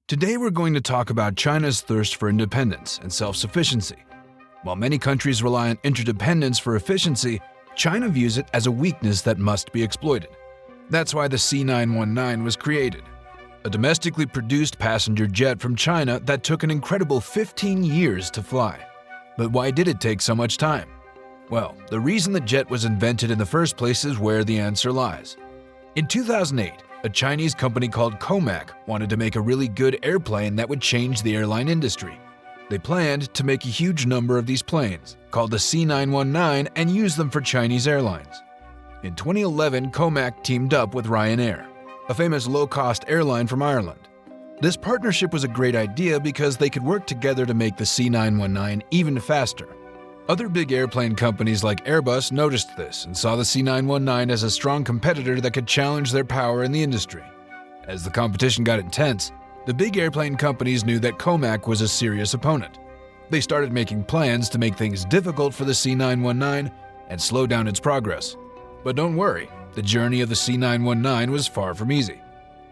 Today we're going to talk about China's thirst for independence and self-sufficiency. While many countries rely on interdependence for efficiency, China views it as a weakness that must be exploited. That's why the C919 was created, a domestically produced passenger jet from China that took an incredible 15 years to fly. But why did it take so much time? Well, the reason the jet was invented in the first place is where the answer lies. In 2008, a Chinese company called COMAC wanted to make a really good airplane that would change the airline industry. They planned to make a huge number of these planes, called the C919, and use them for Chinese airlines. In 2011, COMAC teamed up with Ryanair, a famous low-cost airline from Ireland. This partnership was a great idea because they could work together to make the C919 even faster. Other big airplane companies like Airbus noticed this and saw the C919 as a strong competitor that could challenge their power in the industry. As the competition got intense, the big airplane companies knew that COMAC was a serious opponent. They started making plans to make things difficult for the C919 and slow down its progress. But don't worry, the journey of the C919 was far from easy.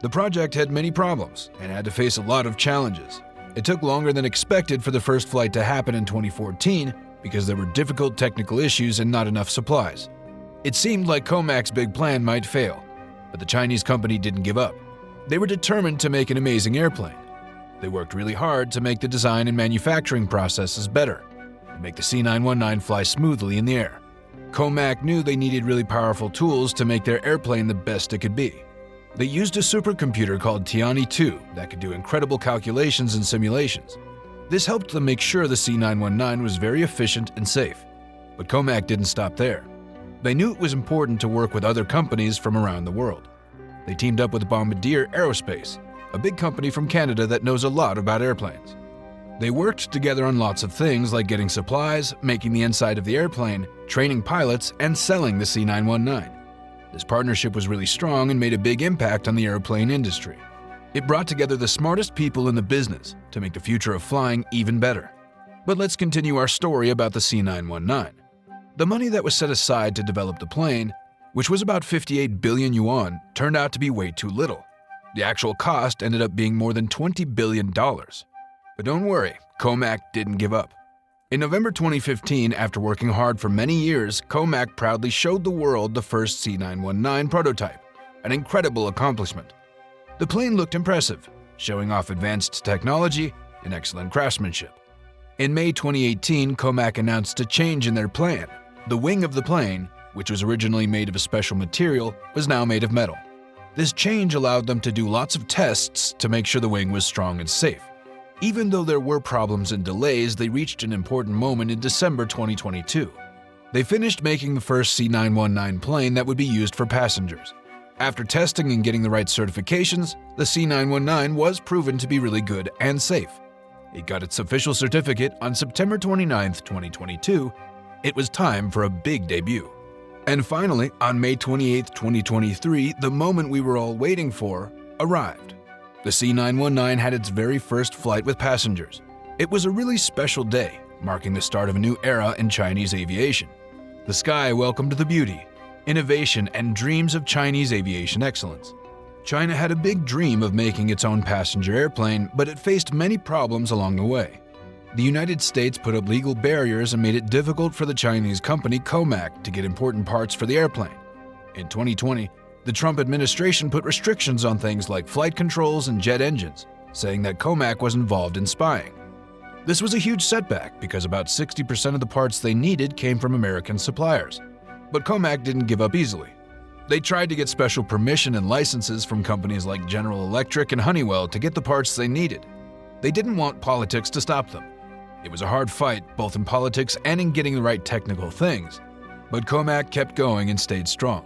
The project had many problems and had to face a lot of challenges. It took longer than expected for the first flight to happen in 2014 because there were difficult technical issues and not enough supplies. It seemed like COMAC's big plan might fail, but the Chinese company didn't give up. They were determined to make an amazing airplane. They worked really hard to make the design and manufacturing processes better, and make the C919 fly smoothly in the air. COMAC knew they needed really powerful tools to make their airplane the best it could be. They used a supercomputer called Tianyi 2 that could do incredible calculations and simulations. This helped them make sure the C919 was very efficient and safe. But COMAC didn't stop there. They knew it was important to work with other companies from around the world. They teamed up with Bombardier Aerospace, a big company from Canada that knows a lot about airplanes. They worked together on lots of things like getting supplies, making the inside of the airplane, training pilots, and selling the C919. This partnership was really strong and made a big impact on the airplane industry. It brought together the smartest people in the business to make the future of flying even better. But let's continue our story about the C919. The money that was set aside to develop the plane, which was about 58 billion yuan, turned out to be way too little. The actual cost ended up being more than $20 billion. But don't worry, COMAC didn't give up. In November 2015, after working hard for many years, COMAC proudly showed the world the first C919 prototype, an incredible accomplishment. The plane looked impressive, showing off advanced technology and excellent craftsmanship. In May 2018, COMAC announced a change in their plan. The wing of the plane, which was originally made of a special material, was now made of metal. This change allowed them to do lots of tests to make sure the wing was strong and safe. Even though there were problems and delays, they reached an important moment in December 2022. They finished making the first C919 plane that would be used for passengers. After testing and getting the right certifications, the C919 was proven to be really good and safe. It got its official certificate on September 29, 2022. It was time for a big debut. And finally, on May 28, 2023, the moment we were all waiting for arrived. The C919 had its very first flight with passengers. It was a really special day, marking the start of a new era in Chinese aviation. The sky welcomed the beauty, innovation, and dreams of Chinese aviation excellence. China had a big dream of making its own passenger airplane, but it faced many problems along the way. The United States put up legal barriers and made it difficult for the Chinese company COMAC to get important parts for the airplane. In 2020, the Trump administration put restrictions on things like flight controls and jet engines, saying that COMAC was involved in spying. This was a huge setback because about 60% of the parts they needed came from American suppliers. But COMAC didn't give up easily. They tried to get special permission and licenses from companies like General Electric and Honeywell to get the parts they needed. They didn't want politics to stop them. It was a hard fight, both in politics and in getting the right technical things. But COMAC kept going and stayed strong.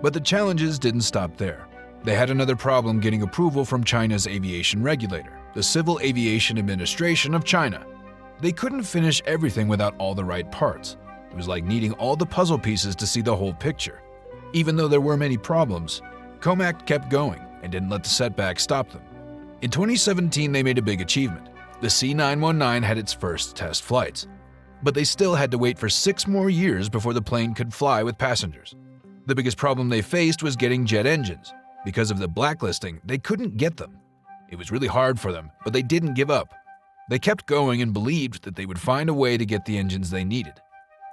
But the challenges didn't stop there. They had another problem getting approval from China's aviation regulator, the Civil Aviation Administration of China. They couldn't finish everything without all the right parts. It was like needing all the puzzle pieces to see the whole picture. Even though there were many problems, COMAC kept going and didn't let the setbacks stop them. In 2017, they made a big achievement. The C919 had its first test flights. But they still had to wait for 6 more years before the plane could fly with passengers. The biggest problem they faced was getting jet engines. Because of the blacklisting, they couldn't get them. It was really hard for them, but they didn't give up. They kept going and believed that they would find a way to get the engines they needed.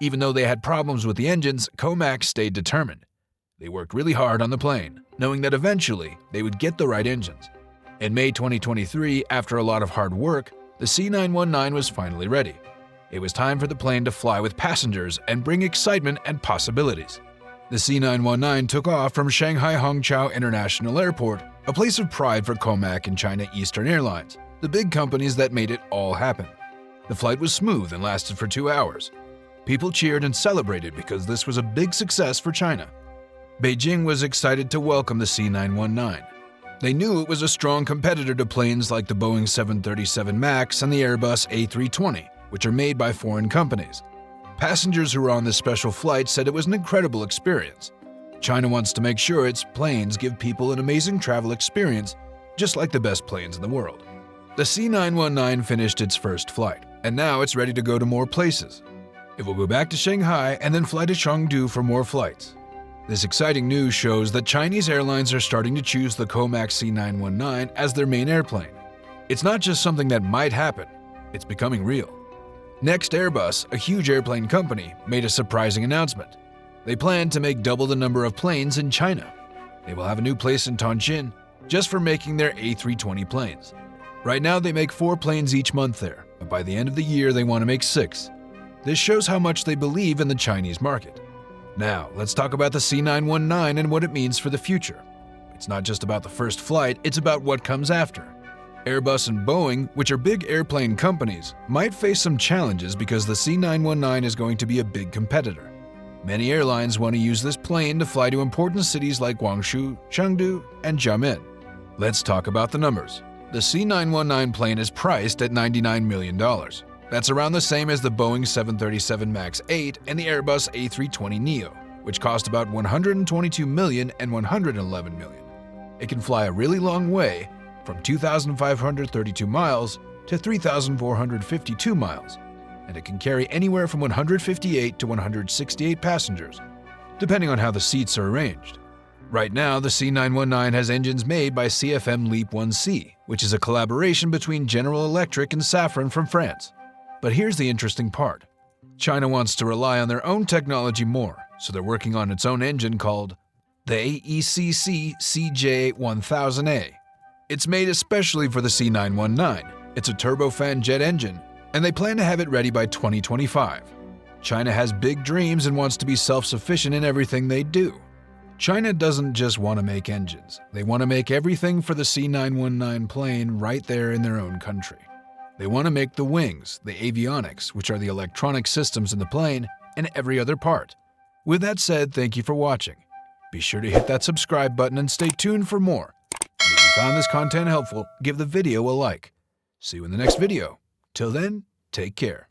Even though they had problems with the engines, COMAC stayed determined. They worked really hard on the plane, knowing that eventually they would get the right engines. In May 2023, after a lot of hard work, the C919 was finally ready. It was time for the plane to fly with passengers and bring excitement and possibilities. The C919 took off from Shanghai Hongqiao International Airport, a place of pride for COMAC and China Eastern Airlines, the big companies that made it all happen. The flight was smooth and lasted for 2 hours. People cheered and celebrated because this was a big success for China. Beijing was excited to welcome the C919. They knew it was a strong competitor to planes like the Boeing 737 MAX and the Airbus A320, which are made by foreign companies. Passengers who were on this special flight said it was an incredible experience. China wants to make sure its planes give people an amazing travel experience, just like the best planes in the world. The C919 finished its first flight, and now it's ready to go to more places. It will go back to Shanghai and then fly to Chengdu for more flights. This exciting news shows that Chinese airlines are starting to choose the COMAC C919 as their main airplane. It's not just something that might happen, it's becoming real. Next, Airbus, a huge airplane company, made a surprising announcement. They plan to make double the number of planes in China. They will have a new place in Tianjin just for making their A320 planes. Right now they make 4 planes each month there, but by the end of the year they want to make 6. This shows how much they believe in the Chinese market. Now, let's talk about the C919 and what it means for the future. It's not just about the first flight, it's about what comes after. Airbus and Boeing, which are big airplane companies, might face some challenges because the C919 is going to be a big competitor. Many airlines want to use this plane to fly to important cities like Guangzhou, Chengdu, and Xiamen. Let's talk about the numbers. The C919 plane is priced at $99 million. That's around the same as the Boeing 737 MAX 8 and the Airbus A320neo, which cost about $122 million and $111 million. It can fly a really long way, from 2,532 miles to 3,452 miles, and it can carry anywhere from 158 to 168 passengers, depending on how the seats are arranged. Right now, the C919 has engines made by CFM LEAP 1C, which is a collaboration between General Electric and Safran from France. But here's the interesting part. China wants to rely on their own technology more, so they're working on its own engine called the AECC CJ1000A. It's made especially for the C919. It's a turbofan jet engine, and they plan to have it ready by 2025. China has big dreams and wants to be self-sufficient in everything they do. China doesn't just want to make engines, they want to make everything for the C919 plane right there in their own country. They want to make the wings, the avionics, which are the electronic systems in the plane, and every other part. With that said, thank you for watching. Be sure to hit that subscribe button and stay tuned for more. And if you found this content helpful, give the video a like. See you in the next video. Till then, take care.